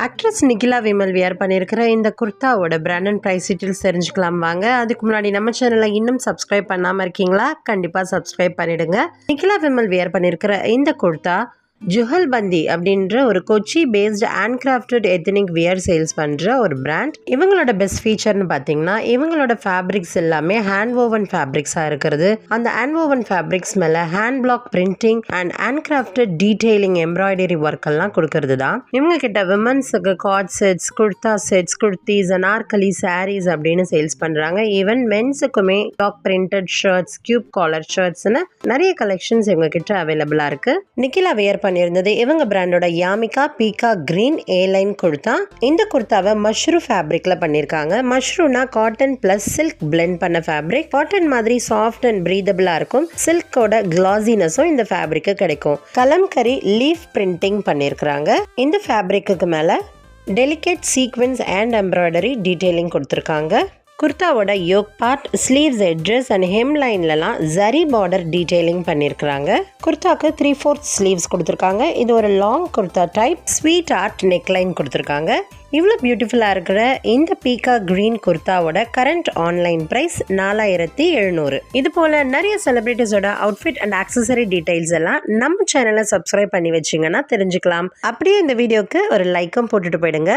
Actress Nikhila Vimal wear பண்ணியிருக்கிற இந்த குர்தாவோட brand and price details தெரிஞ்சுக்கலாம் வாங்க. அதுக்கு முன்னாடி நம்ம சேனலை இன்னும் சப்ஸ்கிரைப் பண்ணாமல் இருக்கீங்களா? கண்டிப்பாக சப்ஸ்கிரைப் பண்ணிடுங்க. நிகிலா விமல் வியர் பண்ணியிருக்கிற இந்த குர்தா ஜுஹல்பந்தி அப்படின்ற ஒரு Kochi based hand crafted ethnic wear sales பண்ணுற ஒரு பிராண்ட். இவங்களோட பெஸ்ட் ஃபீச்சர்னு பார்த்தீங்கன்னா இவங்களோட ஃபேப்ரிக்ஸ் எல்லாமே ஹேண்ட் ஓவன் ஃபேப்ரிக்ஸாக இருக்கிறது. அந்த ஹேண்ட் ஓவன் ஃபேப்ரிக்ஸ் மேலே hand block printing and handcrafted detailing embroidery work எல்லாம் கொடுக்கறது தான். இவங்க கிட்ட விமன்ஸுக்கு co-ord sets, kurta sets, kurtis, anarkali, saris அப்படின்னு சேல்ஸ் பண்ணுறாங்க. ஈவன் மென்ஸுக்குமே block printed shirts, Cuban collar ஷர்ட்ஸ்னு நிறைய கலெக்ஷன்ஸ் இவங்க கிட்ட அவைலபிளாக இருக்கு. நிகிலா வியர் பண்ணியிருந்தது இவங்க பிராண்டோட யாமிகா பீகா கிரீன் ஏ லைன் குர்தா. இந்த குர்தாவை மஷ்ரூ ஃபேப்ரிக்ல பண்ணியிருக்காங்க. மஷ்ரூனா காட்டன் பிளஸ் சில்க் பிளெண்ட் பண்ண ஃபேப்ரிக். காட்டன் மாதிரி சாஃப்ட் அண்ட் பிரீதபிளா இருக்கும். சில்கோட கிளாசினஸும் இந்த ஃபேப்ரிக்கு கிடைக்கும். கலம்கரி லீஃப் பிரிண்டிங் பண்ணியிருக்கிறாங்க. இந்த ஃபேப்ரிக்கு மேல delicate sequins and embroidery detailing கொடுத்துருக்காங்க. குர்தாவோட yoke part, sleeves, edges and hem லைன்லலாம் ஜரி பார்டர் டீடைலிங் பண்ணியிருக்கிறாங்க. குர்தாக்கு 3/4 ஸ்லீவ்ஸ் கொடுத்துருக்காங்க. இது ஒரு long kurta type. Sweetheart neckline கொடுத்துருக்காங்க. இவ்வளோ பியூட்டிஃபுல்லாக இருக்கிற இந்த பீகா கிரீன் குர்தாவோட கரண்ட் ஆன்லைன் ப்ரைஸ் 4700. இது போல் நிறைய செலிபிரிட்டிஸோட அவுட்ஃபிட் அண்ட் ஆக்சசரி டீடைல்ஸ் எல்லாம் நம்ம சேனலை சப்ஸ்கிரைப் பண்ணி வச்சிங்கன்னா தெரிஞ்சுக்கலாம். அப்படியே இந்த வீடியோக்கு ஒரு லைக்கும் போட்டுட்டு போயிடுங்க.